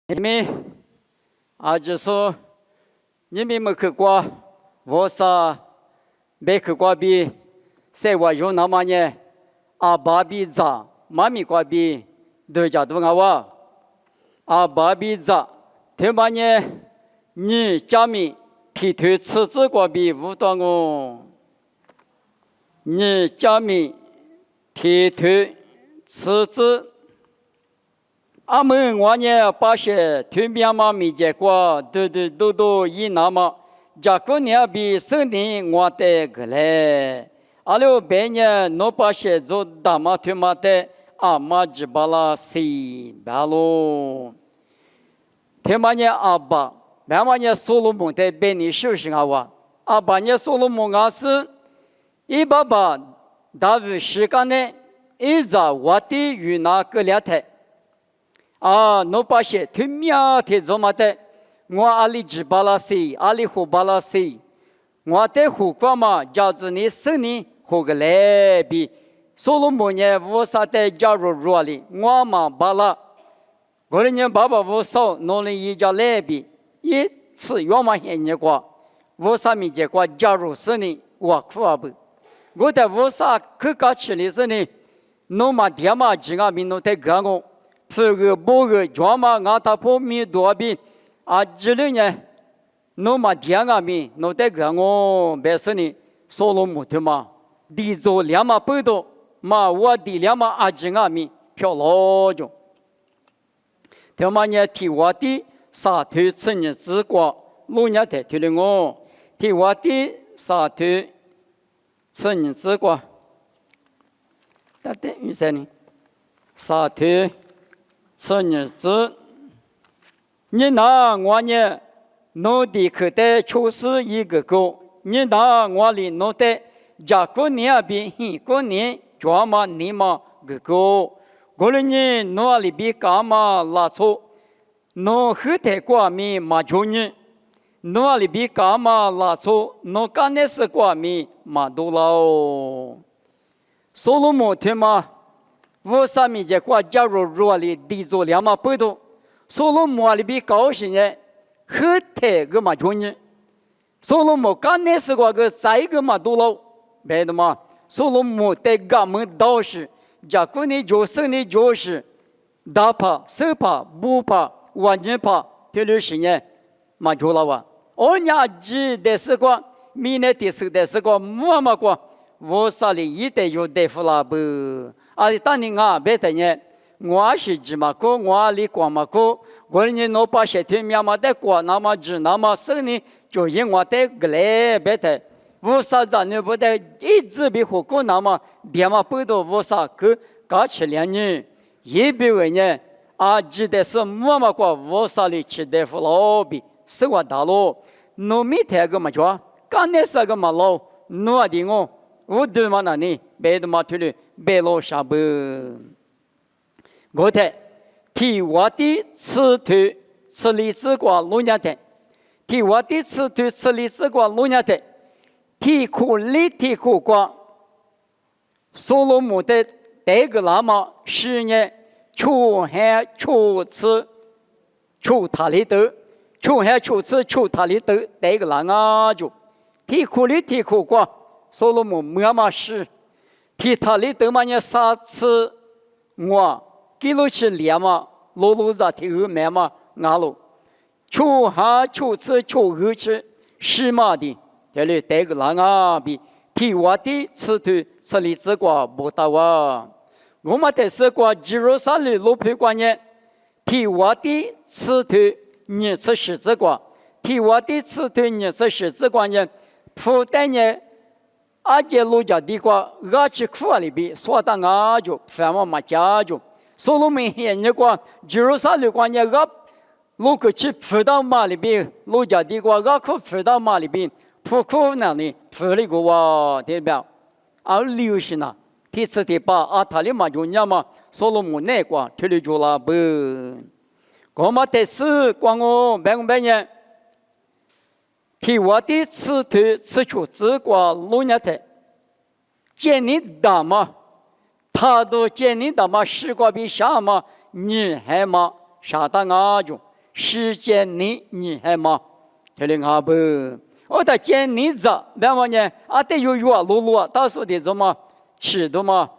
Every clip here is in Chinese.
你们就说你们没去过，我啥没去过比，在我用那么呢，爸比咋，妈咪过比，都叫多我，爸比咋，他妈呢，你家里提头吃子过比无多我，你家里提头吃子。阿们我呢把些推面嘛没见过，都一那么，这个呢比生年我的个嘞，阿了别呢侬把些做大嘛推嘛的，阿妈只把啦谁白喽？推嘛呢阿爸，白嘛呢所罗门的别你休息我，阿爸呢所罗门阿是，一爸爸大卫时间呢，一早我的与那个两台。侬把些推面的做嘛的，我阿里只巴拉西，阿里胡巴拉西，我的胡瓜嘛，叫做你生年胡个来比，所罗门呢，我啥的加入罗里，我嘛巴拉，我的人爸爸我少，弄了一家来比，一次要么些年过，我啥没结果加入生年我苦啊不，我的我啥去搞起来生年，弄嘛爹嘛几个民弄得干我。这个包个专门俺他婆米多比这里呢，侬嘛第二米，侬得个我白说呢，所罗门的嘛，地做两嘛不多，嘛我的两嘛几米漂老着，他嘛呢提我的沙头村呢之光，路呢得提了我，提我的沙头村呢之光，但等于啥呢？沙头。这日子，你拿我呢，弄的口袋就是一个够；你拿我里弄的，加过年比过年专门你嘛个够。过了年弄里比干嘛拉错，弄后台挂米嘛就你，弄里比干嘛拉错，弄干那是挂米嘛多了。所罗门听嘛。我上面这国家如里地做两嘛不多，所罗门里比高兴呢，后台个嘛就呢，所罗门刚那时候个再个嘛多了，别的嘛，所罗门在俺们道士，这个呢就是呢就是大怕、小怕、不怕、完全怕，这类型呢嘛就了哇。我伢记的时候，明年的时候，么过，我啥里一代有大夫了不？当年别的呢，我是芝麻锅，我里光嘛锅，我呢侬把些天面嘛的锅，那么煮那么生呢，就因我的个来别的，我啥子呢不得一直比火锅那么点嘛不多，我啥个搞起来呢？一比为呢，记得是么过，我啥里吃的不老比，是我大喽，农民太个嘛叫，刚那是个嘛老，侬的我都嘛那呢，别的嘛推了。白罗沙布，我的提我的赤头赤里之光路亚的，提我的赤头赤里之光路亚的，提苦里提苦光，所罗门的这个喇嘛是呢，出海出吃出他里头，出海出吃出他里头，这个喇嘛就提苦里提苦光，所罗门没嘛是。提他里头嘛呢，啥次我给了去连嘛，路上提后面嘛，俺路，出哈出次出后去是嘛的，这里带个那啊比提我的吃头吃里之瓜不到啊，我们的是瓜肌肉上里路皮瓜呢，提我的吃头你吃十字瓜，提我的吃头你吃十字瓜呢，不但呢。这路家的话，去苦里边，说到就反正嘛家就，所罗门现那个，就是啥的话呢？路过去풀到马里边，路家的话，去풀到马里边，풀苦那里풀那个哇，对吧？流行啊，第次第八他里嘛就伢嘛，所罗门那个推了就了不，我们第四光我白年。提我的吃头吃出之瓜路亚的，见你大嘛，他都见你大嘛，西瓜比啥嘛，你还嘛啥大阿就，时间你还嘛？这里阿不，我的见你咋？别么呢？啊，得有月露露，到时候的怎么吃的嘛？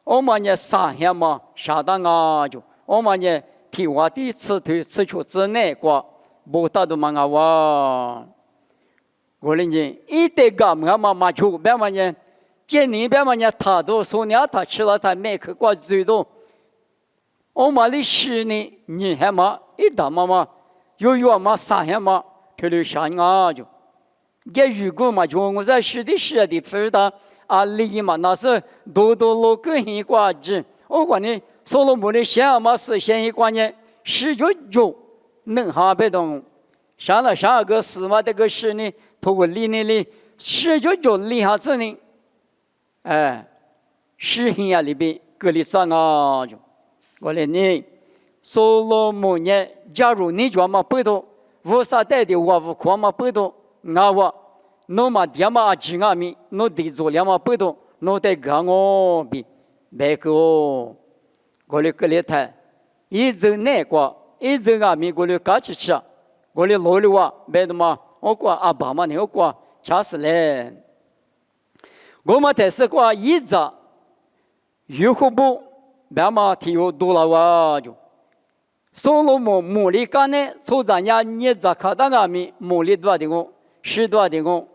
我们呢三天嘛，啥的啊就我们呢提我的吃腿吃出之内过，不打的嘛啊哇！我哩呢一得个嘛就别么呢？见你别么呢？他都说你他吃了他没去过最多。我们的是呢，你还嘛一打嘛，有月嘛三天嘛，这里啥啊就，给如果嘛就我在是的非的啊里嘛那是多罗个一挂子，我管你所罗门的想嘛是先一观念，是就能哈别动，上了啥个事嘛这个事呢，通过理呢是就理下子呢，哎，是很呀里边隔离上啊就。我来呢，所罗门呢，假如你就嘛不懂，无啥带的我无可嘛不懂，我，侬嘛爹嘛几阿米，侬得做了嘛不懂，侬得讲我比，别个，我来个来谈，一直难过，一直阿米我来搞起吃，我来老了哇，别的嘛，我过阿爸嘛，你我过，恰是嘞，我嘛但是过一直，有何不？别嘛提有多了哇就，所罗门母里干呢，从咱家你咋看到阿米母里多的工，10多的工，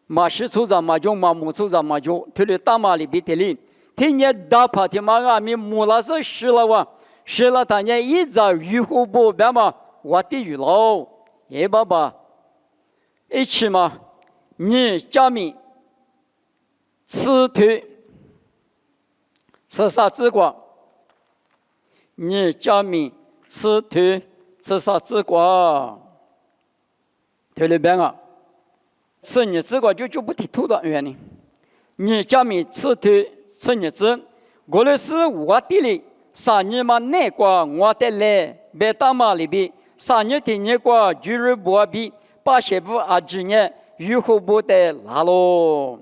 马是从咱马就马母从咱马就，他的大马里比的哩，天天打趴的马阿米母那是10了哇，10了他家一直雨后不别嘛，我的雨喽，哎爸爸，一起嘛，你家米吃腿。吃啥子瓜？你家米吃腿吃啥子瓜？对里边啊，吃你子瓜就不提头的原因。你家米吃腿吃你子，我的是我的哩，啥你嘛那瓜我的嘞，别打嘛里边，啥你的你瓜就是不比，把些不阿几年，以后不得拉喽。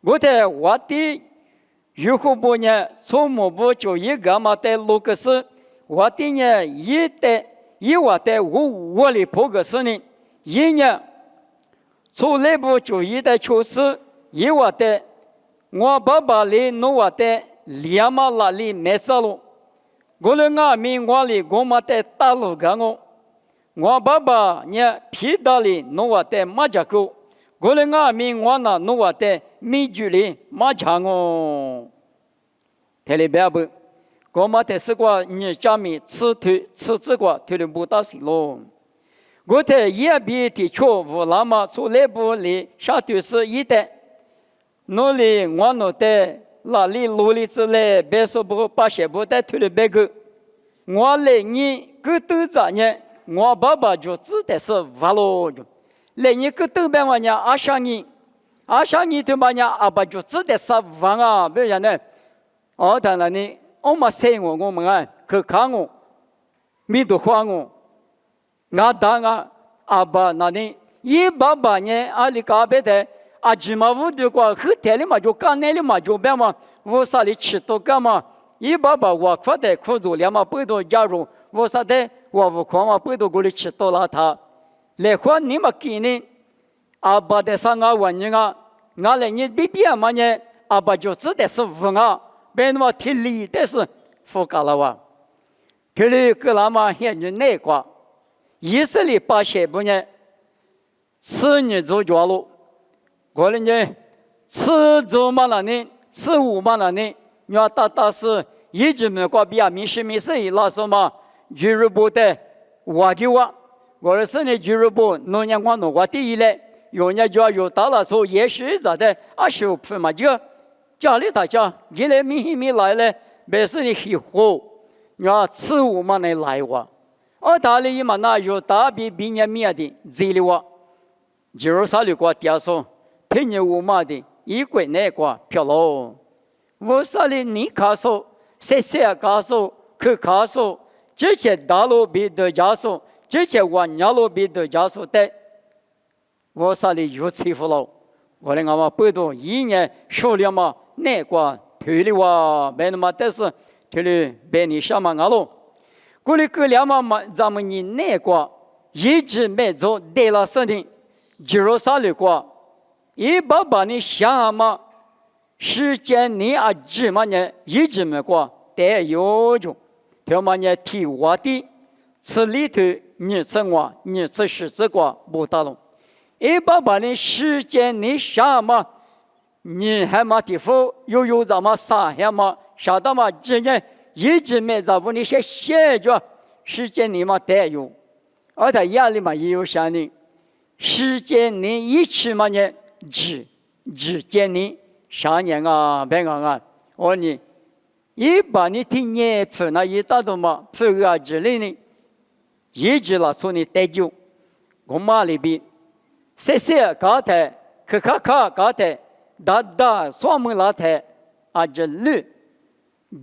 我的我的。如果不呢，从某部就一个嘛的录个是，我的呢一我的我的破个是呢，一呢从内部就一的确实一我的我爸爸里弄我的两嘛那里没啥路，我的阿米我里我嘛的大路个我爸爸呢皮大里弄我的马家沟。我的阿米我那弄我的米距离马强哦，这里边不，我嘛的是个你家米吃腿吃这个腿里不大行咯。我的也比的确无那么从内部里下头是一的，努力我弄的哪里努力之类，别说不把些不带腿里别个，我来你个都咋呢？我爸爸就知道是完了就。来你个东边话呢，阿香你对嘛呢？阿爸就只得撒网啊，不然呢？哦，当然呢，我们生我们啊，去看我，米都花我，我当啊，阿爸那呢，一爸爸呢，阿里嘎别的，阿吉嘛屋的话，后台里嘛就干那里嘛就别嘛，我啥里吃都干嘛？一爸爸我快点苦做了嘛，不多加入，我啥的我不快嘛，不多过来吃到了他。来换你们给呢？阿爸的上啊问你啊，俺来你别别嘛呢？阿爸就知道是无啊，别那么体力的是不干了哇。体力个那么现在内瓜，以色列把些不呢？吃你做脚路，过来呢？吃做嘛了呢？吃五嘛了呢？你要打是一直没过比啊，没事那什么就是不得我给我。我的生意俱乐部，农业广东话第一嘞，有人就要有到了时候也是咋的，25%嘛，就家里大家一来米来嘞，没事你很火，你要吃我们来哇，而大里嘛那有大比年米的这里哇，就是啥里瓜点说，听你我们的一个那个漂喽，我啥里你卡说，谁卡说，去卡说，这些大路比的家说。这些我娘老比的家属的，我啥里有欺负了？我的俺们不多一年数量嘛，那个退了哇，没那么但是退了别你什么俺喽？过来个两嘛，咱们你那个一直没做，对了事情，就是啥的过，一把你想嘛，时间你啊，只嘛呢，一直没过，得有就，他嘛呢提我的，此里头你吃我，你吃十字瓜不打拢，一把你时间你想嘛，你还嘛地方有咱们啥样嘛，啥的嘛，只呢。一直没在乎那些写着时间里嘛得有，而他压力嘛也有啥呢？时间你一直嘛呢只见你啥年啊别啊，我呢一把你听年份那一大多嘛份啊之类呢，一直拉出你得救，我妈里边谢谢搞的，可搞的，大双门拉的啊这路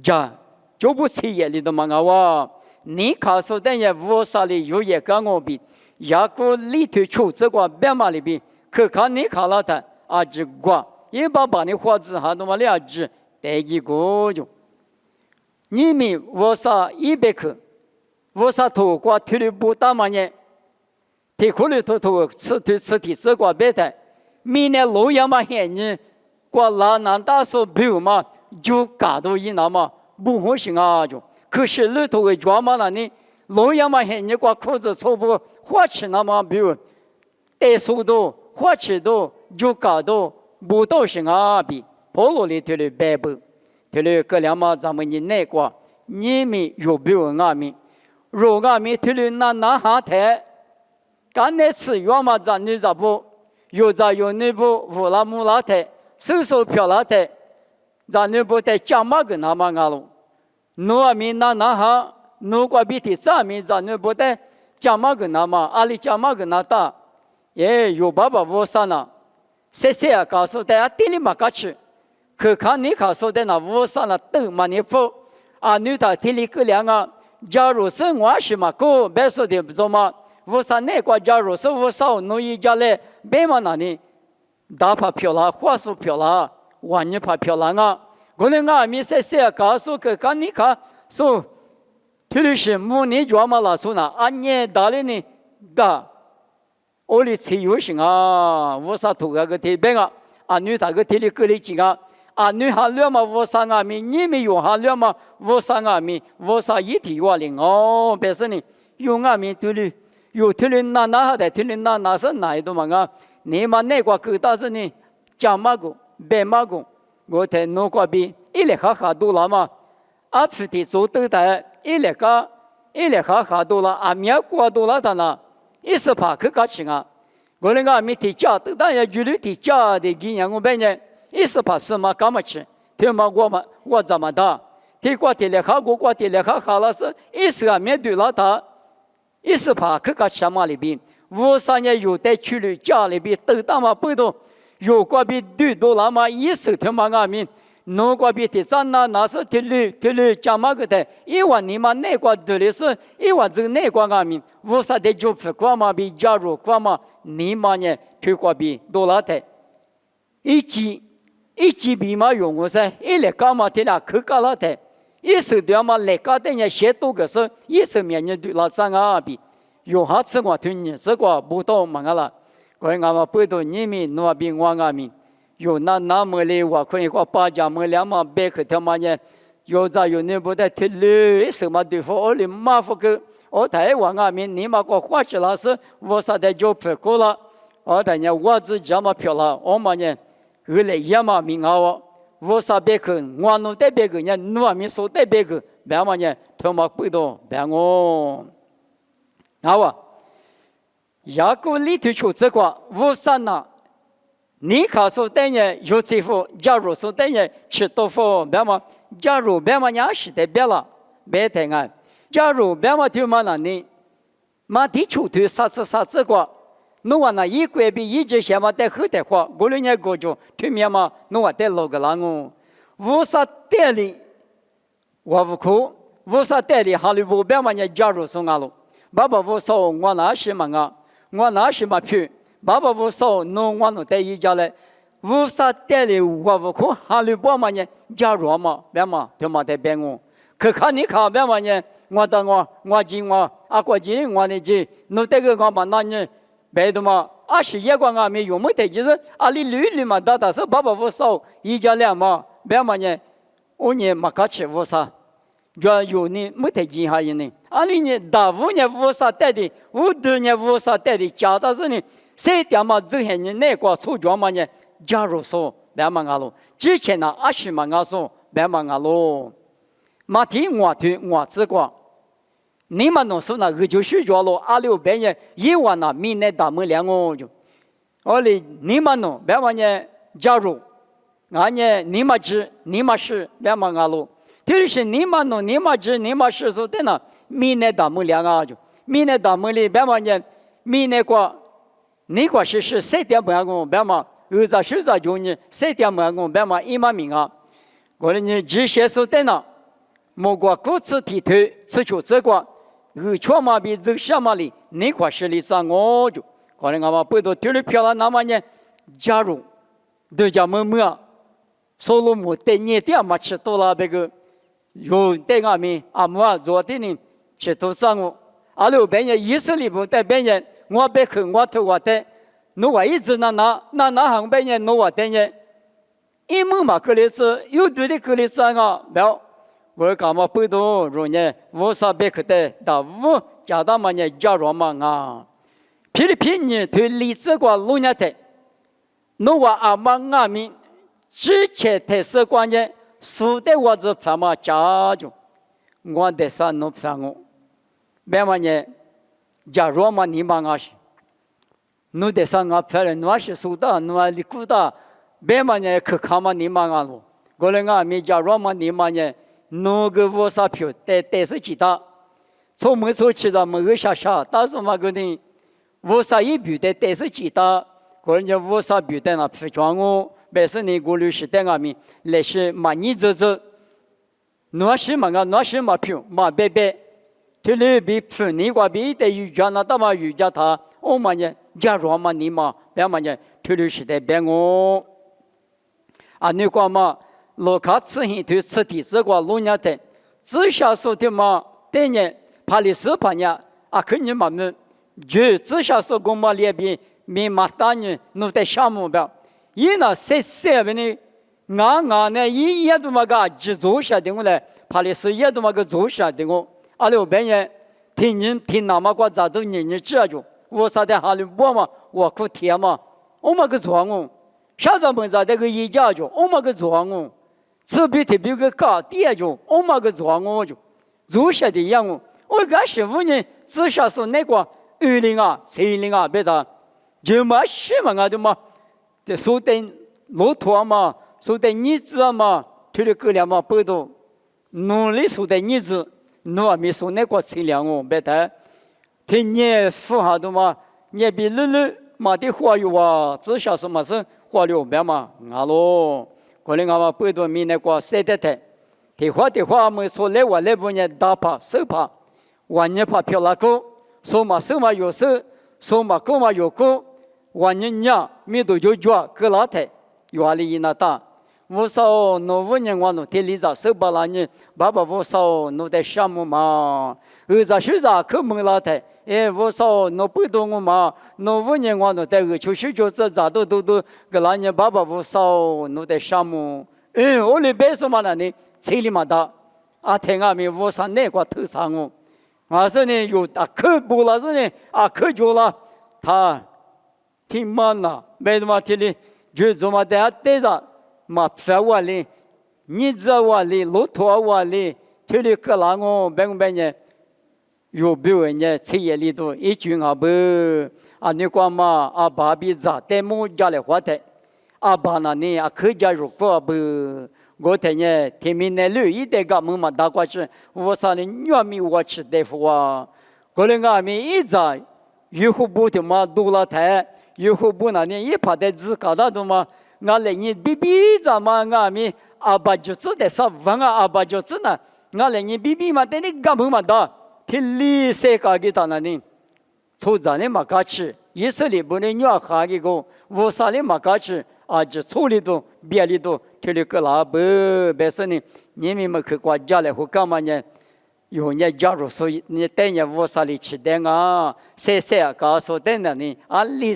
家。就不是夜里的嘛啊！你看说等下屋啥里有一个我比，雅各里头出这个别嘛里边，可看你看了他啊这个，一把你花子哈那么两只，第一个就，你们屋啥100克，屋啥头瓜推了不大嘛呢？提苦里头吃的这个别的，明年路要嘛黑呢，过拉南大手表嘛就搞到一那么。不合行啊！就可是里头的抓嘛那呢，老样嘛很你挂裤子错不花钱那么比如，带速度花钱多就搞到不到行啊比，跑路里头的白布，头里个两嘛咱们你那挂，你们有比如俺们，如俺们头里那下台，干那次要嘛咱你咋不，有那不乌拉木拉台，手漂拉台，咱你不带讲嘛个那么俺喽。诺米那哈，诺瓜比提咱们咱那不得讲嘛个那嘛，阿里讲嘛个那大，也有爸爸我啥呢？谢谢啊，告诉大家地里嘛个去，可看你告诉的那我啥呢？都嘛你付啊，你他地里个两啊，假如是我是嘛个，别说的不做嘛，我啥那个假如是我少弄一家来，别嘛那里大怕漂亮，花束漂亮，万年怕漂亮啊。我那俺们谢谢告诉个看你看说，特别是母女抓嘛拉出那，俺也打了呢，打，我的车有行啊，我啥土个特别啊，俺女他个特里个里紧啊，俺女哈了嘛，我啥俺们你们用哈了嘛，我啥俺们，我啥一体话灵哦，别是呢，用俺们特里，有特里那哈的特里那是哪一度嘛啊？你嘛那个个大是呢，讲嘛个，别嘛个。我在农瓜边一来哈多了嘛，阿夫的做豆的，一来哈多了，阿苗瓜多了的呢，一时怕去搞钱啊！我那个阿米提家豆大也jullie提家的给人我白呢，一时怕什么干嘛去？听嘛我怎么的？提瓜提来哈瓜提来哈了是，一时阿面对了他，一时怕去搞钱嘛里边，我三年有在去了家里边豆大嘛不多。有个比对多了嘛，一手听嘛阿明，那个比第三那是听了讲嘛个的，一万你嘛那个对的是，一万这那个阿明，我啥的就不管嘛比加入管嘛，你嘛呢推个比多了的，一级比嘛用我噻，一来干嘛听了可干了的，一手的嘛来干的呢写多个是，一手面呢对了三个比，有下次我听你这个不到嘛个了。我俺们不都你们那边我俺们有那么的我可以说把家么两么别个他妈呢，有那不得提了什么对付我的马夫个，我台湾俺们你嘛个花起来是我啥的就不过了，我台呢我自己嘛漂亮，我嘛呢后来也嘛明好，我啥别个我弄的别个呢，我们说的别个，别嘛呢他妈不多别我，好啊。雅各里头出这个无三呐，你看说等下有这副，假如说等下吃豆腐，别嘛，假如别嘛伢是的别了，别太爱，假如别嘛就嘛那呢，嘛地出头啥这个，侬话那一个比一直些嘛在后头话，过了年过就对面嘛，侬话在老个啷个，无啥代理，我不哭，无啥代理哈利波别嘛伢假如说俺喽，爸爸无说我那是嘛啊。我那是嘛票，爸爸我说弄我弄带一家来，无啥带来我不可，哈利波嘛呢，加入嘛，别嘛，他妈在别我，可看你看别嘛呢，我的我今我阿过今我的今，侬这个我嘛那你别的嘛。21个俺没用没得，就是阿里绿嘛，大是爸爸我少一家两嘛，别嘛呢，我呢嘛搞吃我啥，要有呢没得钱还有呢，阿里呢大五呢我啥带的，我多呢我啥带的，家的是呢，谁点嘛这些呢那个出脚嘛呢，加入说别嘛阿罗，之前呢20嘛阿说别嘛阿罗，马天我这个。你们弄说那个就睡觉了，阿六半夜一晚那明天大门亮哦就，我哩你们弄，别忘呢，加入，俺呢你们知你们是别忘阿路，就是你们弄你们知你们是说的那明天大门亮啊就，明天大门里别忘呢，明天过，你过是7点半个，别忘20就呢7点半个，别忘一万名啊，我哩呢这些说的那，莫过各自提头，此处这个。全嘛比这什么哩？你块是里上我就，可能俺们不多丢了票了，那么呢，加入，都叫么么，收入么得你点嘛吃多了那个，有得俺们阿么做的呢，吃多上我，阿六边人意思里不在边人，我别去我头我的，侬我一直那行边人侬我的呢，一么嘛个例子，有对的个例子啊，没有。我干嘛不懂？如呢，我啥别去的，但我家他们呢加入嘛啊，菲律宾呢对历史个路呢的，侬话阿妈阿咪之前特色观念，输的我就怎么加就，我的啥侬分我，别嘛呢加入嘛你嘛啊是，侬的啥我分了，侬是输的，侬里苦的，别嘛呢去看嘛你嘛啊路，过来阿咪加入嘛你嘛呢。侬个我啥票，但是其他，从没出去的没个啥，但是嘛个呢，我啥一票的，但是其他，个人家我啥票的那票装我，本身呢过律师在外面，来是嘛你这，侬是嘛个，侬是嘛票，嘛白，这里比票你个比的瑜伽那大嘛瑜伽他，我嘛呢加入嘛你嘛，别嘛呢，这律师在边我，啊你个嘛。罗卡此行对此地这个路年的，自下说的嘛，对呢，帕里斯帕呢，啊，肯定嘛们，就自下说公嘛里边，没马达呢，弄在项目表，伊那谁边呢，俺呢，伊也都嘛个只做下的我来，帕里斯也都嘛个做下的我，阿六边呢，听那么个咋都人这就，我啥的哈里我嘛，我可天嘛，我嘛个做我，啥子么子这个一家就，我嘛个做我。这边特别个高点就，我嘛个做我就，做下的样我刚师傅呢，至少是那个20啊、70啊，别的，就嘛什么啊的嘛，这说的骆驼嘛，说的日子嘛，推了个两嘛不多，农历说的日子，侬还没说那个车辆哦，别的，听你富哈的嘛，你比嘛的花油啊，至少是嘛是花油别嘛，啊喽。可能俺们不多米那个晒得太，的话，我们说来我来不呢打怕手怕，晚年怕漂那个，手嘛有手，手嘛够嘛有够，晚年呀米都就抓个老太，压力那大，我说侬5年我侬天里咋手把那呢，爸爸我说侬在项目嘛，20可蒙老太。我说侬不懂我嘛，侬5年我侬在出去就是咋都个那年爸爸我说侬在项目，我里边什么呢？车里嘛大，啊听俺们我上那个头上我，我说呢有啊可不了是呢啊可久了，他挺慢了，没什么听的，就这么在对着嘛翻我哩，你知我哩，骆驼我哩，听的可那我白呢。有别人家企业里头一群阿伯啊，你讲嘛阿爸比咋带木家来花的，阿爸那呢啊客家如果不，我听呢天明那路一代个么嘛大过去，我啥呢原米我吃的福啊，过来俺们一早有户部的嘛多了台，有户部那呢一怕的自搞到的嘛，俺来你比咋嘛俺们阿爸就是在啥问啊阿爸就是呢，俺来你比嘛的你干么嘛的。天里世界的当然呢，出咱的马家吃，以色列不能鸟哈一个，乌沙的马家吃，啊，就处理都别里头，天里个拉不，别说呢，你们没去国家来或干嘛呢？有人加入所以你等下我啥里吃的啊，谁告诉等的呢？安利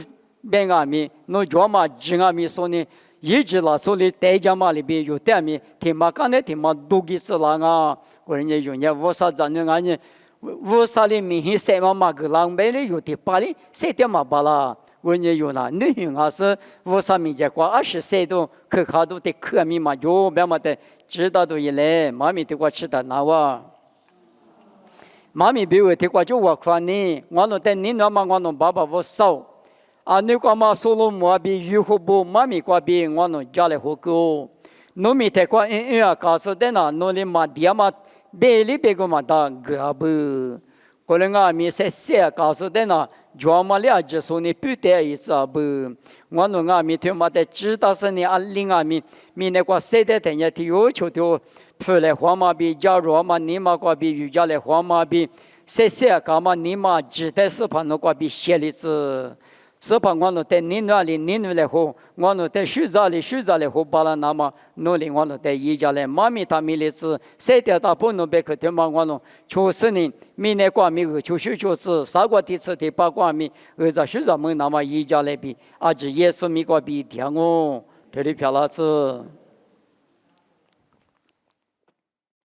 边阿米，侬叫嘛金阿米说呢？一直啦，所以代价嘛里边有点米，天嘛干的天嘛都给死了啊！我人家有人我啥子呢？俺呢，我啥里明显谁嘛个浪费的有的巴里谁点嘛巴啦？我人家有啦，女人还是我啥名家过20岁都可卡都得可米嘛，有别嘛的知道都一来，妈咪的话吃的那哇。妈咪比我的话就我看呢，我弄的你那嘛我弄爸爸我少。啊，你干嘛说了么？比有好不？妈咪过比我弄家里好过。农民太过啊，告诉的那农里嘛地嘛，别里别个嘛打个不。可能啊，mi se告诉的那，家嘛了就说你不得意思不？我弄啊mi听嘛的知道是你啊领啊mi那个谁的等下提要求的，出来花嘛比假如嘛你嘛过比有家来花嘛比，se干嘛你嘛知道是怕那个比写例子。是怕我弄在你那里，你那里好；我弄在学校里好，把了那么努力，我弄在一家里，妈咪他们的子，谁的大不能别去听嘛？我弄就是呢，明年过米个就是啥个第次的八卦米，在学校们那么一家来比，啊，这也是米个比天哦，这里漂亮子。